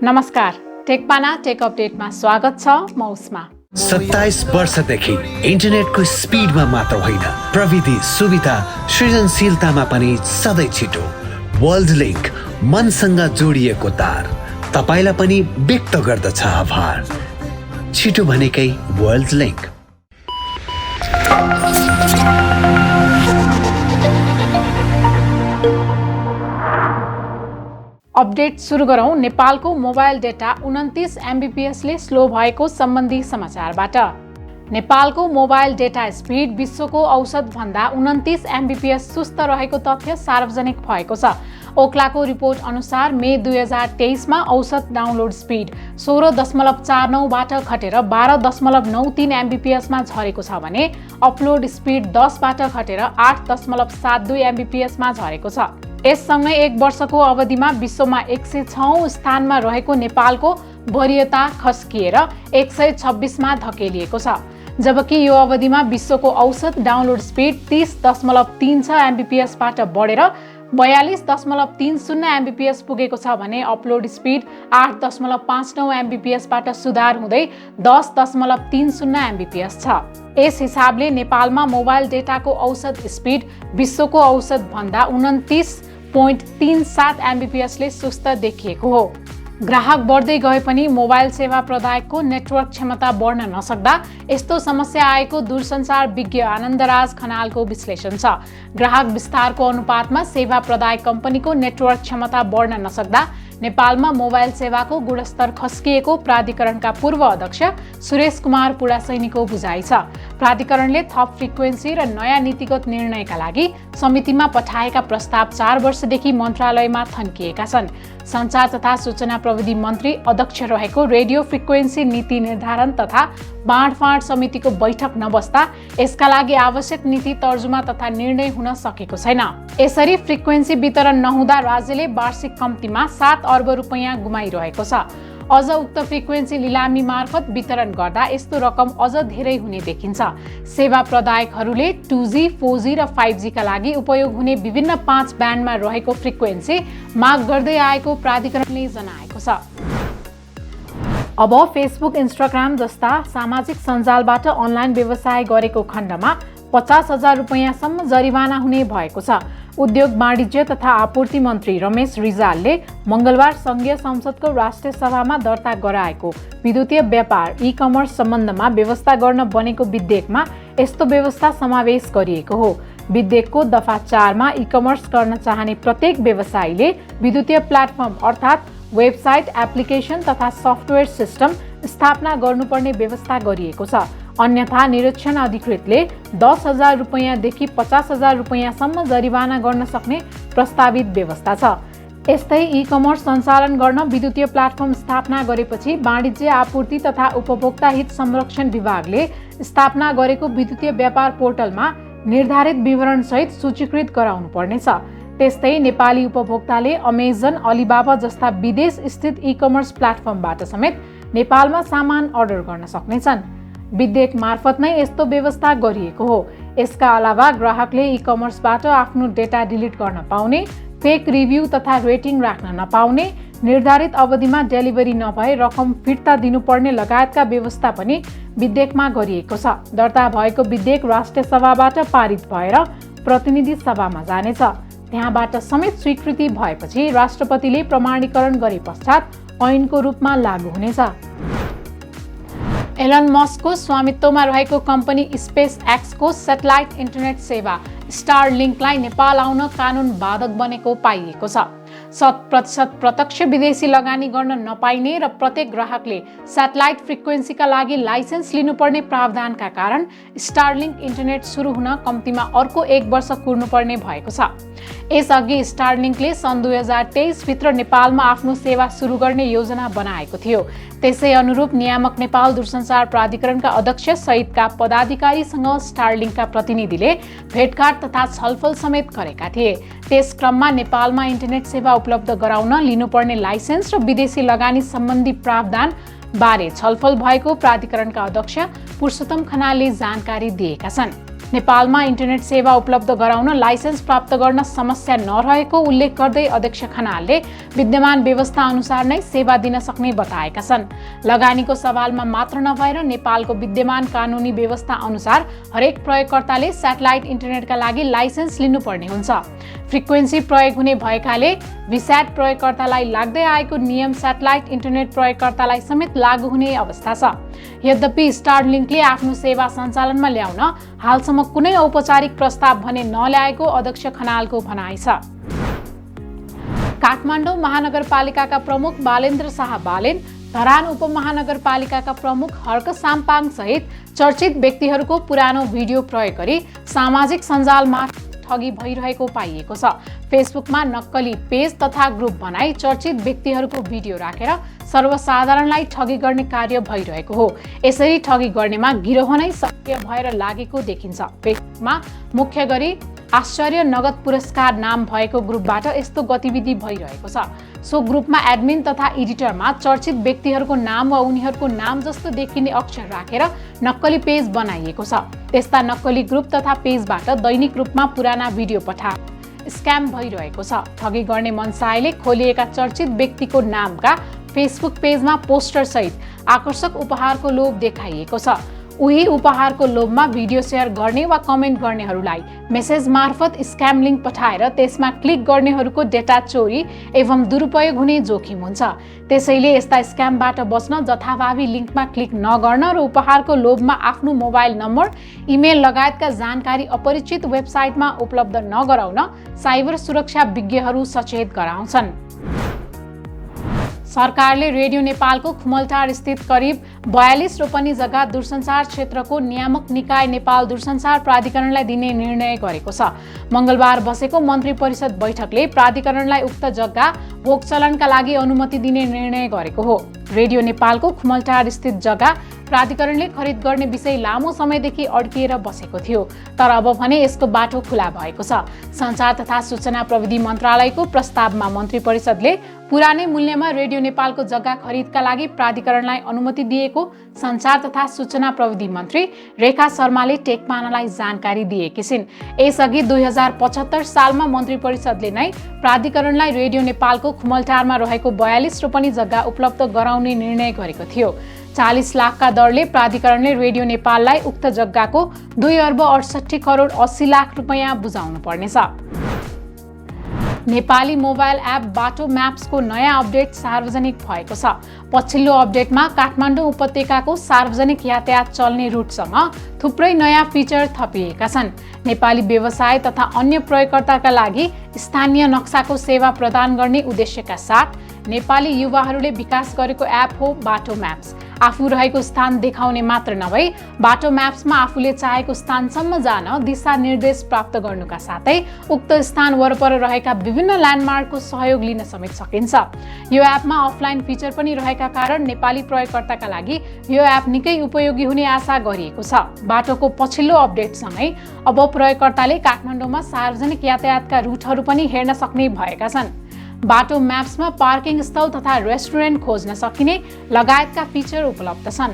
नमस्कार, टेकपाना टेक अपडेटमा स्वागत छ। म उस्मा। 27 वर्षदेखि इन्टरनेटको स्पिडमा मात्र होइन, प्रविधि सुविधा सृजनशीलतामा पनि सधैँ छिटो। वर्ल्ड लिङ्क, मनसँग जोडिएको तार, तपाईलाई पनि व्यक्त गर्दछ आभार। छिटो भनेकै वर्ल्ड लिङ्क। अपडेट सुरु गरौँ। नेपालको मोबाइल डेटा 29 MBPS ले स्लो भएको सम्बन्धी समाचारबाट। नेपालको मोबाइल डेटा स्पिड विश्वको औसत भन्दा 29 MBPS सुस्त रहेको तथ्य सार्वजनिक भएको छ। ओक्लाको रिपोर्ट अनुसार मे 2023 मा औसत डाउनलोड स्पिड 16.49 बाट घटेर 12.93 MBPS मा झरेको छ भने अपलोड स्पिड 10 बाट घटेर 8.72 MBPS मा झरेको छ। यससँगै एक वर्षको अवधिमा विश्वमा 106औं स्थानमा रहेको नेपालको वरीयता खस्किएर 126 मा धकेलिएको छ, जबकि यो अवधिमा विश्वको औसत डाउनलोड स्पिड 30.36 MBPS बाट बढेर 42.30 MBPS पुगेको छ भने अपलोड स्पिड 8.59 MBPS बाट सुधार हुँदै 10.30 MBPS छ। यस हिसाबले नेपालमा मोबाइल डेटाको औसत स्पिड विश्वको औसत भन्दा 29.37 MBPS ले सुस्त देखिएको हो। ग्राहक बढ्दै गए पनि मोबाइल सेवा प्रदायकको नेटवर्क क्षमता बढ्न नसक्दा यस्तो समस्या आएको दूरसञ्चार विज्ञ आनन्दराज खनालको विश्लेषण छ। ग्राहक विस्तारको अनुपातमा सेवा प्रदायक कम्पनीको नेटवर्क क्षमता बढ्न नसक्दा नेपालमा मोबाइल सेवाको गुणस्तर खस्किएको प्राधिकरणका पूर्व अध्यक्ष सुरेश कुमार पुडासैनीको बुझाइ छ। प्राधिकरणले थप फ्रिक्वेन्सी र नयाँ नीतिगत निर्णयका लागि समितिमा पठाएका प्रस्ताव 4 वर्षदेखि मन्त्रालयमा थन्किएका छन्। सञ्चार तथा सूचना प्रविधि मन्त्री अध्यक्ष रहेको रेडियो फ्रिक्वेन्सी नीति निर्धारण तथा बाँडफाँड समितिको बैठक नबस्दा यसका लागि आवश्यक नीति तर्जुमा तथा निर्णय हुन सकेको छैन। यसरी फ्रिक्वेन्सी वितरण नहुँदा राज्यले वार्षिक कम्तीमा 7 अर्ब रुपैयाँ गुमाइरहेको छ। अझ उक्त फ्रिक्वेन्सी लिलामी मार्फत वितरण गर्दा यस्तो रकम अझ धेरै हुने देखिन्छ। सेवा प्रदायकहरूले 2G, 4G र 5G का लागि उपयोग हुने विभिन्न 5 ब्यान्डमा रहेको फ्रिक्वेन्सी माग गर्दै आएको प्राधिकरणले जनाएको छ। अब फेसबुक, इन्स्टाग्राम जस्ता सामाजिक सञ्जालबाट अनलाइन व्यवसाय गरेको खण्डमा 50,000 रुपैयाँसम्म जरिवाना हुने भएको छ। उद्योग, वाणिज्य तथा आपूर्ति मन्त्री रमेश रिजालले मंगलबार संघीय संसदको राष्ट्रिय सभामा दर्ता गराएको विद्युतीय व्यापार ई-कमर्स सम्बन्धमा व्यवस्था गर्न बनेको विधेयकमा यस्तो व्यवस्था समावेश गरिएको हो। विधेयकको दफा 4 मा ई-कमर्स गर्न चाहने प्रत्येक व्यवसायीले विद्युतीय प्लेटफर्म अर्थात् वेबसाइट, एप्लिकेसन तथा सफ्टवेयर सिस्टम स्थापना गर्नुपर्ने व्यवस्था गरिएको छ। अन्यथा निरीक्षण अधिकृतले 10,000 रुपैयाँदेखि 50,000 रुपैयाँसम्म जरिवाना गर्न सक्ने प्रस्तावित व्यवस्था छ। यस्तै ई-कमर्स सञ्चालन गर्न विद्युतीय प्लेटफर्म स्थापना गरेपछि वाणिज्य, आपूर्ति तथा उपभोक्ता हित संरक्षण विभागले स्थापना गरेको विद्युतीय व्यापार पोर्टलमा निर्धारित विवरणसहित सूचीकृत गराउनु पर्नेछ। त्यस्तै नेपाली उपभोक्ताले अमेजन, अलिबाबा जस्ता विदेश स्थित ई-कमर्स प्लेटफर्मबाट समेत नेपालमा सामान अर्डर गर्न सक्नेछन्। विधेयक मार्फत नै यस्तो व्यवस्था गरिएको हो। यसका अलावा ग्राहकले ई-कमर्सबाट आफ्नो डेटा डिलिट गर्न पाउने, फेक रिभ्यू तथा रेटिङ राख्न नपाउने, निर्धारित अवधिमा डेलिभरी नभए रकम फिर्ता दिनुपर्ने लगायतका व्यवस्था पनि विधेयकमा गरिएको छ। दर्ता भएको विधेयक राष्ट्रिय सभाबाट पारित भएर प्रतिनिधि सभामा जानेछ। त्यहाँबाट समेत स्वीकृति भएपछि राष्ट्रपतिले प्रमाणीकरण गरे पश्चात ऐनको रूपमा लागू हुनेछ। एलन मस्कको स्वामित्वमा रहेको कम्पनी स्पेस एक्सको सेटेलाइट इन्टरनेट सेवा स्टारलिङ्कलाई नेपाल आउन कानुन बाधक बनेको पाइएको छ। 100% प्रत्यक्ष विदेशी लगानी गर्न नपाइने र प्रत्येक ग्राहकले सेटेलाइट फ्रिक्वेन्सीका लागि लाइसेन्स लिनुपर्ने प्रावधानका कारण स्टारलिङ्क इन्टरनेट सुरु हुन कम्तीमा अर्को 1 वर्ष कुर्नुपर्ने भएको छ। यसअघि स्टारलिङ्कले सन् 2023 भित्र नेपालमा आफ्नो सेवा सुरु गर्ने योजना बनाएको थियो। त्यसै अनुरूप नियामक नेपाल दूरसञ्चार प्राधिकरणका अध्यक्ष सहितका पदाधिकारीसँग स्टारलिङ्कका प्रतिनिधिले भेटघाट तथा छलफल समेत गरेका थिए। त्यस क्रममा नेपालमा इन्टरनेट सेवा उपलब्ध गराउन लिनुपर्ने लाइसेन्स र विदेशी लगानी सम्बन्धी प्रावधान बारे छलफल भएको प्राधिकरणका अध्यक्ष पुरुषोत्तम खनालले जानकारी दिएका छन्। नेपालमा इन्टरनेट सेवा उपलब्ध गराउन लाइसेन्स प्राप्त गर्न समस्या नरहेको उल्लेख गर्दै अध्यक्ष खनालले विद्यमान व्यवस्था अनुसार नै सेवा दिन सक्ने बताएका छन्। लगानीको सवालमा मात्र नभएर नेपालको विद्यमान कानुनी व्यवस्था अनुसार हरेक प्रयोगकर्ताले स्याटेलाइट इन्टरनेटका लागि लाइसेन्स लिनुपर्ने हुन्छ। फ्रिक्वेन्सी प्रयोग हुने भएकाले भिस्याट प्रयोगकर्तालाई लाग्दै आएको नियम स्याटेलाइट इन्टरनेट प्रयोगकर्तालाई समेत लागू हुने अवस्था छ। यद्यपि स्टारलिङ्कले आफ्नो सेवा सञ्चालनमा ल्याउन हालसम्म कुनै औपचारिक प्रस्ताव भने नल्याएको अध्यक्ष खनालको भनाइ छ। काठमाडौँ महानगरपालिकाका प्रमुख बालेन्द्र शाह बालेन, धरान उपमहानगरपालिकाका प्रमुख हर्क साम्पाङ सहित चर्चित व्यक्तिहरूको पुरानो भिडियो प्रयोग गरी सामाजिक सञ्जालमा ठगी भइरहेको पाइएको छ। फेसबुकमा नक्कली पेज तथा ग्रुप बनाई चर्चित व्यक्तिहरूको भिडियो राखेर सर्वसाधारणलाई ठगी गर्ने कार्य भइरहेको हो। यसरी ठगी गर्नेमा गिरोह नै सक्रिय भएर लागेको देखिन्छ। फेसबुकमा मुख्य गरी आश्चर्य नगद पुरस्कार नाम भएको ग्रुपबाट यस्तो गतिविधि भइरहेको छ। सो ग्रुपमा एडमिन तथा एडिटरमा चर्चित व्यक्तिहरूको नाम वा उनीहरूको नाम जस्तो देखिने अक्षर राखेर नक्कली पेज बनाइएको छ। त्यस्ता नक्कली ग्रुप तथा पेजबाट दैनिक रूपमा पुराना भिडियो स्क्याम भइरहेको छ। ठगी गर्ने मनसायले खोलिएका चर्चित व्यक्तिको नामका फेसबुक पेजमा पोस्टर सहित आकर्षक उपहारको लोभ देखाइएको छ। उही उपहारको लोभमा भिडियो शेयर गर्ने वा कमेन्ट गर्नेहरूलाई मेसेज मार्फत स्क्याम लिङ्क पठाएर त्यसमा क्लिक गर्नेहरूको डेटा चोरी एवं दुरुपयोग हुने जोखिम हुन्छ। त्यसैले यस्ता स्क्यामबाट बच्न जथाभावी लिङ्कमा क्लिक नगर्न र उपहारको लोभमा आफ्नो मोबाइल नम्बर, इमेल लगायतका जानकारी अपरिचित वेबसाइटमा उपलब्ध नगराउन साइबर सुरक्षा विज्ञहरू सचेत गराउँछन्। सरकारले रेडियो नेपालको खुमलटार स्थित करिब 42 रोपनी जग्गा दूरसञ्चार क्षेत्रको नियामक निकाय नेपाल दूरसञ्चार प्राधिकरणलाई दिने निर्णय गरेको छ। मंगलबार बसेको मन्त्री परिषद बैठकले प्राधिकरणलाई उक्त जग्गा भोग चलनका लागि अनुमति दिने निर्णय गरेको हो। रेडियो नेपालको खुमलटार स्थित जग्गा प्राधिकरणले खरिद गर्ने विषय लामो समयदेखि अड्किएर बसेको थियो, तर अब भने यसको बाटो खुला भएको छ। सञ्चार तथा सूचना प्रविधि मन्त्रालयको प्रस्तावमा मन्त्री परिषदले पुरानै मूल्यमा रेडियो नेपालको जग्गा खरिदका लागि प्राधिकरणलाई अनुमति दिएको सञ्चार तथा सूचना प्रविधि मन्त्री रेखा शर्माले टेकपानालाई जानकारी दिएकी छिन्। यसअघि 2075 सालमा मन्त्री परिषदले नै प्राधिकरणलाई रेडियो नेपालको खुमलटारमा रहेको 42 रोपनी जग्गा उपलब्ध गराउने निर्णय गरेको थियो। 40 लाखका दरले प्राधिकरणले रेडियो नेपाललाई उक्त जग्गाको 2 अर्ब 68 करोड 80 लाख रुपैयाँ बुझाउनु पर्नेछ। नेपाली मोबाइल एप बाटो म्याप्सको नयाँ अपडेट सार्वजनिक भएको छ। पछिल्लो अपडेटमा काठमाडौँ उपत्यकाको सार्वजनिक यातायात चल्ने रुटसँग थुप्रै नयाँ फिचर थपिएका छन्। नेपाली व्यवसाय तथा अन्य प्रयोगकर्ताका लागि स्थानीय नक्साको सेवा प्रदान गर्ने उद्देश्यका साथ नेपाली युवाहरूले विकास गरेको एप हो बाटो म्याप्स। आफू रहेको स्थान देखाउने मात्र नभई बाटो म्याप्समा आफूले चाहेको स्थानसम्म जान दिशा निर्देश प्राप्त गर्नुका साथै उक्त स्थान वरपर रहेका विभिन्न ल्यान्डमार्कको सहयोग लिन समेत सकिन्छ। यो एपमा अफलाइन फिचर पनि रहेका कारण नेपाली प्रयोगकर्ताका लागि यो एप निकै उपयोगी हुने आशा गरिएको छ। बाटोको पछिल्लो अपडेटसँगै अब प्रयोगकर्ताले काठमाडौँमा सार्वजनिक यातायातका रुटहरू पनि हेर्न सक्ने भएका छन्। बाटो म्याप्समा पार्किङ स्थल तथा रेस्टुरेन्ट खोज्न सकिने लगायतका फिचर उपलब्ध छन्।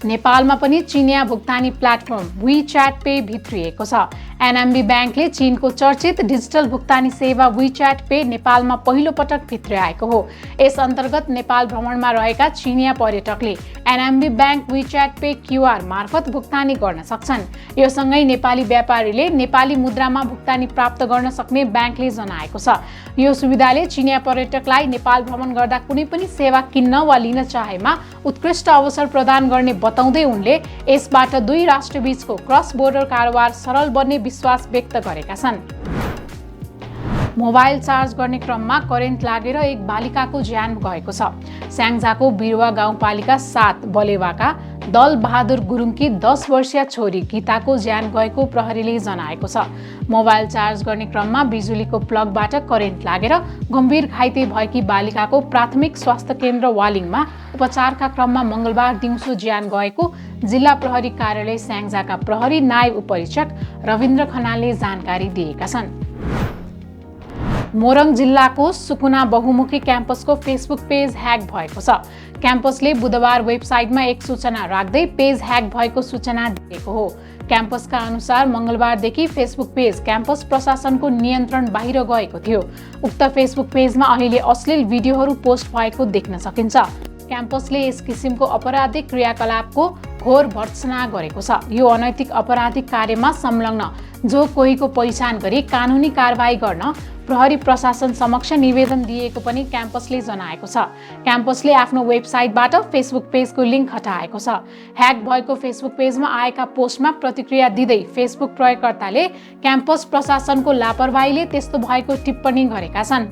नेपालमा पनि चिनिया भुक्तानी प्लेटफर्म WeChat पे भित्रिएको छ। एनएमबी ब्याङ्कले चीनको चर्चित डिजिटल भुक्तानी सेवा WeChat पे नेपालमा पहिलो पटक भित्र्याएको हो। यस अन्तर्गत नेपाल भ्रमणमा रहेका चिनिया पर्यटकले NMB bank WeChat pay QR मार्फत भुक्तानी गर्न सक्छन्। यो सँगै नेपाली व्यापारीले नेपाली मुद्रामा भुक्तानी प्राप्त गर्न सक्ने ब्याङ्कले जनाएको छ। यो सुविधाले चिनिया पर्यटकलाई नेपाल भ्रमण गर्दा कुनै पनि सेवा किन्न वा लिन चाहेमा उत्कृष्ट अवसर प्रदान गर्ने बताउँदै उनले यसबाट दुई राष्ट्रबीचको क्रस बोर्डर कारोबार सरल बन्ने विश्वास व्यक्त गरेका छन्। मोबाइल चार्ज गर्ने क्रममा करेन्ट लागेर एक बालिकाको ज्यान गएको छ। स्याङ्जाको बिरुवा गाउँपालिका 7 बलेवाका दल बहादुर गुरुङकी 10 वर्षीय छोरी गीताको ज्यान गएको प्रहरीले जनाएको छ। मोबाइल चार्ज गर्ने क्रममा बिजुलीको प्लगबाट करेन्ट लागेर गम्भीर घाइते भएकी बालिकाको प्राथमिक स्वास्थ्य केन्द्र वालिङमा उपचारका क्रममा मंगलबार दिउँसो ज्यान गएको जिल्ला प्रहरी कार्यालय स्याङ्जाका प्रहरी नायब उपरीक्षक रविन्द्र खनालले जानकारी दिएका छन्। मोरङ जिल्लाको सुकुना बहुमुखी क्याम्पसको फेसबुक पेज ह्याक भएको छ। क्याम्पसले बुधबार वेबसाइटमा एक सूचना राख्दै पेज ह्याक भएको सूचना दिएको हो। क्याम्पसका अनुसार मंगलबारदेखि फेसबुक पेज क्याम्पस प्रशासनको नियन्त्रण बाहिर गएको थियो। उक्त फेसबुक पेजमा अहिले अश्लील भिडियोहरू पोस्ट भएको देख्न सकिन्छ। क्याम्पसले यस किसिमको अपराधिक क्रियाकलापको घोर भर्त्सना गरेको छ। यो अनैतिक आपराधिक कार्यमा संलग्न जो कोहीको पहिचान गरी कानुनी कारबाही गर्न प्रहरी प्रशासन समक्ष निवेदन दिएको पनि क्याम्पसले जनाएको छ। क्याम्पसले आफ्नो वेबसाइटबाट फेसबुक पेजको लिङ्क हटाएको छ। ह्याक भएको फेसबुक पेजमा आएका पोस्टमा प्रतिक्रिया दिँदै फेसबुक प्रयोगकर्ताले क्याम्पस प्रशासनको लापरवाहीले त्यस्तो भएको टिप्पणी गरेका छन्।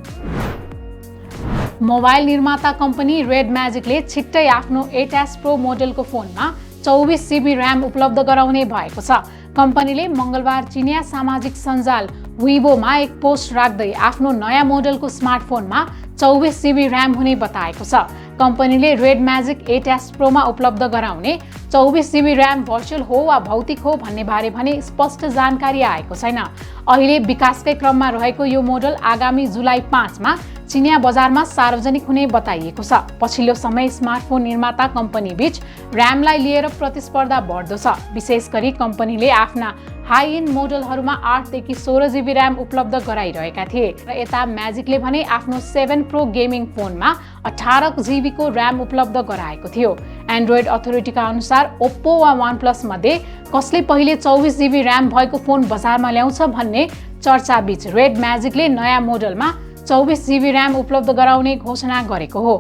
मोबाइल निर्माता कम्पनी रेड म्याजिकले छिट्टै आफ्नो 8S प्रो मोडलको फोनमा 24 GB र्याम उपलब्ध गराउने भएको छ। कम्पनीले मंगलबार चिनिया सामाजिक सञ्जाल विबोमा एक पोस्ट राख्दै आफ्नो नयाँ मोडलको स्मार्टफोनमा 24 GB र्याम हुने बताएको छ। कम्पनीले रेड म्याजिक 8S प्रोमा उपलब्ध गराउने 24 GB र्याम भर्चुअल हो वा भौतिक हो भन्ने बारे भने स्पष्ट जानकारी आएको छैन। अहिले विकासकै क्रममा रहेको यो मोडल आगामी जुलाई 5 मा चिनिया बजारमा सार्वजनिक हुने बताइएको छ। पछिल्लो समय स्मार्टफोन निर्माता कम्पनी बीच र्यामलाई लिएर प्रतिस्पर्धा बढ्दो छ। विशेष गरी कम्पनीले आफ्ना हाई एन्ड मोडलहरूमा 8 देखि 16 GB र्याम उपलब्ध गराइरहेका थिए र यता म्याजिकले भने आफ्नो 7 प्रो गेमिङ फोनमा 18 GB को र्याम उपलब्ध गराएको थियो। एन्ड्रोइड अथोरिटीका अनुसार ओप्पो वा वान प्लस मध्ये कसले पहिले 24 GB र्याम भएको फोन बजारमा ल्याउँछ भन्ने चर्चा बीच रेड म्याजिकले नयाँ मोडलमा 24 GB र्याम उपलब्ध गराउने घोषणा गरेको हो।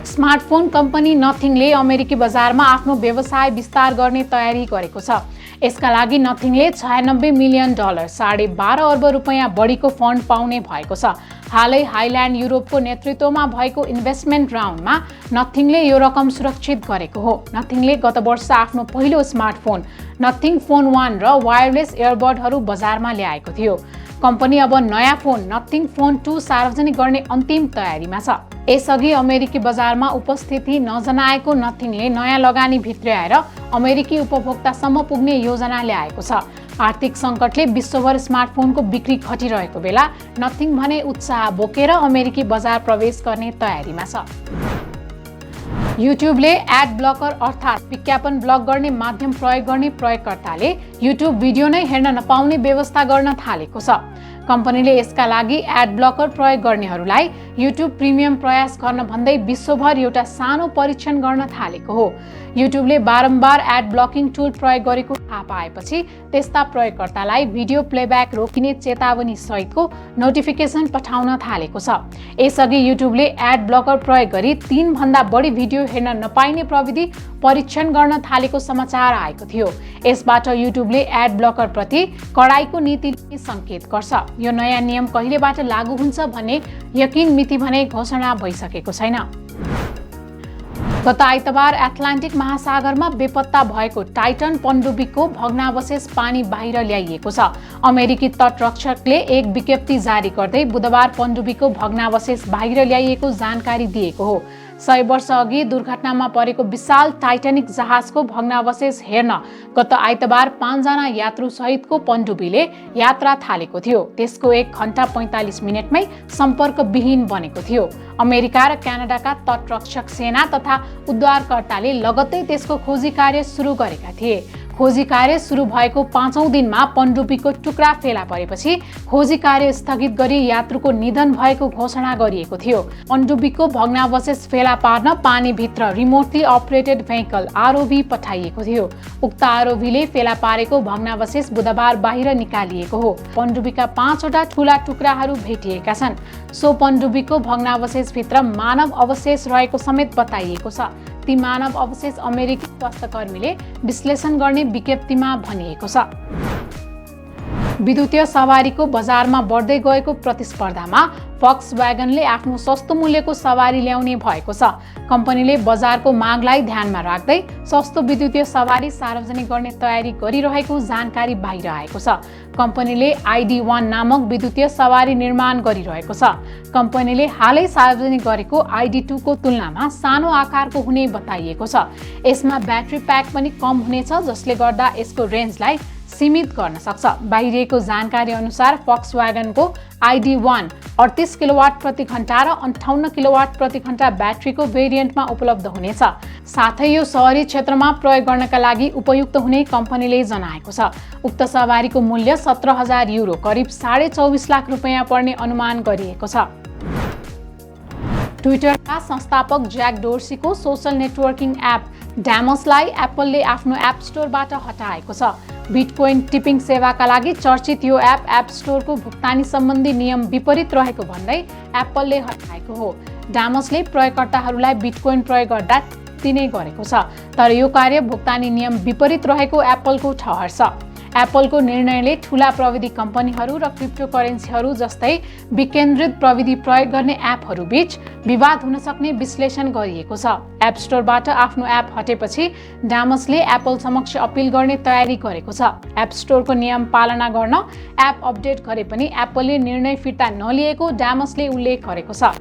स्मार्टफोन कम्पनी नथिङले अमेरिकी बजारमा आफ्नो व्यवसाय विस्तार गर्ने तयारी गरेको छ। यसका लागि नथिङले $96 मिलियन $12.5 अर्ब रुपैयाँ बढीको फन्ड पाउने भएको छ। हालै हाइल्यान्ड युरोपको नेतृत्वमा भएको इन्भेस्टमेन्ट राउन्डमा नथिङले यो रकम सुरक्षित गरेको हो। नथिङले गत वर्ष आफ्नो पहिलो स्मार्टफोन नथिङ फोन 1 र वायरलेस इयरबडहरू बजारमा ल्याएको थियो। कम्पनी अब नयाँ फोन नथिङ फोन 2 सार्वजनिक गर्ने अन्तिम तयारीमा छ। यसअघि अमेरिकी बजारमा उपस्थिति नजनाएको नथिङले नयाँ लगानी भित्र्याएर अमेरिकी उपभोक्तासम्म पुग्ने योजना ल्याएको छ। आर्थिक सङ्कटले विश्वभर स्मार्टफोनको बिक्री घटिरहेको बेला नथिङ भने उत्साह बोकेर अमेरिकी बजार प्रवेश गर्ने तयारीमा छ। युट्युबले एड ब्लकर अर्थात् विज्ञापन ब्लक गर्ने माध्यम प्रयोग गर्ने प्रयोगकर्ताले युट्युब भिडियो नै हेर्न नपाउने व्यवस्था गर्न थालेको छ। कम्पनीले यसका लागि एड ब्लकर प्रयोग गर्नेहरूलाई युट्युब प्रिमियम प्रयास गर्न भन्दै विश्वभर एउटा सानो परीक्षण गर्न थालेको हो। युट्युबले बारम्बार एड ब्लकिङ टुल प्रयोग गरेको थाहा पाएपछि त्यस्ता प्रयोगकर्तालाई भिडियो प्लेब्याक रोकिने चेतावनी सहितको नोटिफिकेसन पठाउन थालेको छ। यसअघि युट्युबले एड ब्लकर प्रयोग गरी 3 भन्दा बढी भिडियो हेर्न नपाइने प्रविधि परीक्षण गर्न थालेको समाचार आएको थियो। यसबाट युट्युबले एड ब्लकर प्रति कडाइको नीति लिने सङ्केत गर्छ। यो नयाँ नियम कहिलेबाट लागू हुन्छ भन्ने यकिन मिति भने घोषणा भइसकेको छैन। गत आइतबार एटलान्टिक महासागरमा बेपत्ता भएको टाइटन पनडुब्बीको भग्नावशेष पानी बाहिर ल्याइएको छ। अमेरिकी तटरक्षकले एक विज्ञप्ति जारी गर्दै बुधबार पनडुब्बीको भग्नावशेष बाहिर ल्याइएको जानकारी दिएको हो। 100 वर्ष अघि दुर्घटनामा परेको विशाल टाइटानिक जहाजको भग्नावशेष हेर्न गत आइतबार 5 जना यात्रु सहितको पनडुब्बीले यात्रा थालेको थियो। त्यसको 1 घण्टा 45 मिनेटमै सम्पर्कविहीन बनेको थियो। अमेरिका र क्यानाडाका तटरक्षक सेना तथा उद्धारकर्ताले लगत्तै त्यसको खोजी कार्य सुरु गरेका थिए। खोजी कार्य सुरु भएको 5औं दिनमा पनडुब्बीको टुक्रा फेला परेपछि खोजी कार्य स्थगित गरी यात्रुको निधन भएको घोषणा गरिएको थियो। पनडुब्बीको भग्नावशेष फेला पार्न पानीभित्र रिमोटली अपरेटेड भेहिकल आरओभी पठाइएको थियो। उक्त आरओभीले फेला पारेको भग्नावशेष बुधबार बाहिर निकालिएको हो। पनडुब्बीका 5 वटा ठूला टुक्राहरू भेटिएका छन्। सो पनडुब्बीको भग्नावशेषभित्र मानव अवशेष रहेको समेत बताइएको छ। ती मानव अवशेष अमेरिकी स्वास्थ्यकर्मीले विश्लेषण गर्ने विज्ञप्तिमा भनिएको छ। विद्युतीय सवारीको बजारमा बढ्दै गएको प्रतिस्पर्धामा फक्सव्यागनले आफ्नो सस्तो मूल्यको सवारी ल्याउने भएको छ। कम्पनीले बजारको मागलाई ध्यानमा राख्दै सस्तो विद्युतीय सवारी सार्वजनिक गर्ने तयारी गरिरहेको जानकारी बाहिर आएको छ। कम्पनीले ID1 नामक विद्युतीय सवारी निर्माण गरिरहेको छ। कम्पनीले हालै सार्वजनिक गरेको ID2 को तुलनामा सानो आकारको हुने बताइएको छ। यसमा ब्याट्री प्याक पनि कम हुनेछ, जसले गर्दा यसको रेन्जलाई सीमित गर्न सक्छ। बाहिरिएको जानकारी अनुसार फक्सवागनको ID1 38 किलोवाट प्रति घण्टा र 58 किलोवाट प्रति घण्टा ब्याट्रीको भेरिएन्टमा उपलब्ध हुनेछ। साथै यो सहरी क्षेत्रमा प्रयोग गर्नका लागि उपयुक्त हुने कम्पनीले जनाएको छ। उक्त सवारीको मूल्य €17,000 करिब 24.5 लाख रुपैयाँ पर्ने अनुमान गरिएको छ। ट्विटरका संस्थापक ज्याक डोर्सीको सोशल नेटवर्किङ एप ड्यामसलाई एप्पलले आफ्नो एप स्टोरबाट हटाएको छ। बिटकोइन टिपिङ सेवाका लागि चर्चित यो एप स्टोरको भुक्तानी सम्बन्धी नियम विपरीत रहेको भन्दै एप्पलले हटाएको हो। ड्यामसले प्रयोगकर्ताहरूलाई बिटकोइन प्रयोग गर्दा दिने गरेको छ, तर यो कार्य भुक्तानी नियम विपरीत रहेको एप्पलको ठहर छ। एप्पलको निर्णयले ठूला प्रविधि कम्पनीहरू र क्रिप्टोकरेन्सीहरू जस्तै विकेन्द्रित प्रविधि प्रयोग गर्ने एपहरू बीच विवाद हुन सक्ने विश्लेषण गरिएको छ। एप स्टोरबाट आफ्नो एप हटेपछि ड्यामसले एप्पल समक्ष अपिल गर्ने तयारी गरेको छ। एप स्टोरको नियम पालना गर्न एप अपडेट गरे पनि एप्पलले निर्णय फिर्ता नलिएको ड्यामसले उल्लेख गरेको छ।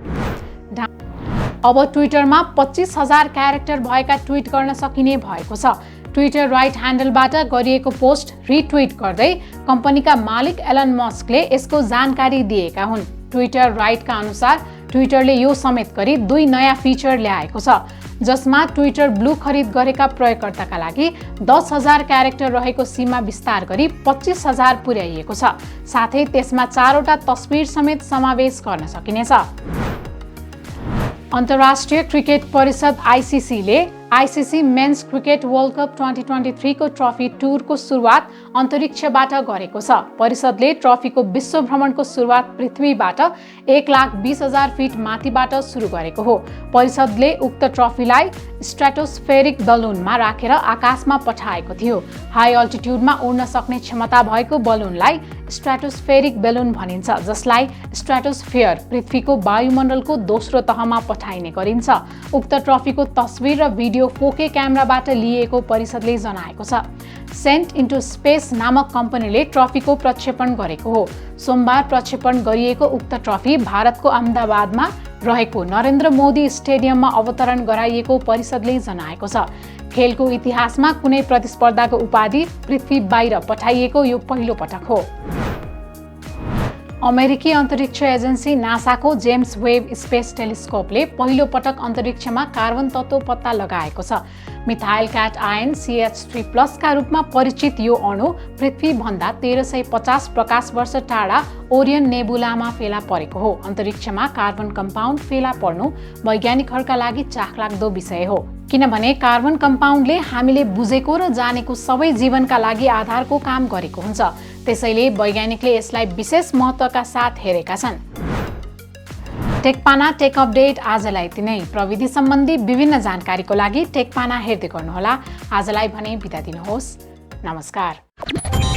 अब ट्विटरमा 25,000 क्यारेक्टर भएका ट्विट गर्न सकिने भएको छ। ट्विटर राइट ह्यान्डलबाट गरिएको पोस्ट रिट्विट गर्दै कम्पनीका मालिक एलन मस्कले यसको जानकारी दिएका हुन्। ट्विटर राइटका अनुसार ट्विटरले यो समेत गरी 2 नयाँ फिचर ल्याएको छ, जसमा ट्विटर ब्लू खरिद गरेका प्रयोगकर्ताका लागि 10,000 क्यारेक्टर रहेको सीमा विस्तार गरी 25,000 पुर्याइएको छ। साथै त्यसमा 4वटा तस्बिर समेत समावेश गर्न सकिनेछ। अन्तर्राष्ट्रिय क्रिकेट परिषद ICCले ICC men's cricket world cup 2023 को ट्रफी टुरको सुरुवात अन्तरिक्षबाट गरेको छ। परिषदले ट्रफीको विश्व भ्रमणको सुरुवात पृथ्वीबाट 1,20,000 फिट माथिबाट सुरु गरेको हो। परिषदले उक्त ट्रफीलाई स्ट्राटोस्फेरिक बलुनमा राखेर आकाशमा पठाएको थियो। हाई अल्टिट्युडमा उड्न सक्ने क्षमता भएको बलुनलाई स्ट्राटोस्फेरिक बलुन भनिन्छ, जसलाई स्ट्राटोस्फियर पृथ्वीको वायुमण्डलको दोस्रो तहमा पठाइने गरिन्छ। उक्त ट्रफीको तस्बिर र भिडियो 4K क्यामेराबाट लिएको परिषदले जनाएको छ। सेन्ट इन्टु स्पेस नामक कम्पनीले ट्रफीको प्रक्षेपण गरेको हो। सोमबार प्रक्षेपण गरिएको उक्त ट्रफी भारतको अहमदाबादमा रहेको नरेन्द्र मोदी स्टेडियममा अवतरण गराइएको परिषदले जनाएको छ। खेलको इतिहासमा कुनै प्रतिस्पर्धाको उपाधि पृथ्वी बाहिर पठाइएको यो पहिलो पटक हो। अमेरिकी अन्तरिक्ष एजेन्सी नासाको जेम्स वेब स्पेस टेलिस्कोपले पहिलो पटक अन्तरिक्षमा कार्बन तत्त्व पत्ता लगाएको छ। मिथाइल क्याट आयन CH3+ का रूपमा परिचित यो अणु पृथ्वीभन्दा 1350 प्रकाश वर्ष टाढा ओरियन नेबुलामा फेला परेको हो। अन्तरिक्षमा कार्बन कम्पाउन्ड फेला पर्नु वैज्ञानिकहरूका लागि चाखलाग्दो विषय हो, किनभने कार्बन कम्पाउन्डले हामीले बुझेको र जानेको सबै जीवनका लागि आधारको काम गरेको हुन्छ। त्यसैले वैज्ञानिकले यसलाई विशेष महत्त्वका साथ हेरेका छन्। टेकपाना टेक अपडेट आजलाई यति नै। प्रविधि सम्बन्धी विभिन्न जानकारीको लागि टेकपाना हेर्दै गर्नुहोला। आजलाई भने बिदा दिनुहोस्। नमस्कार।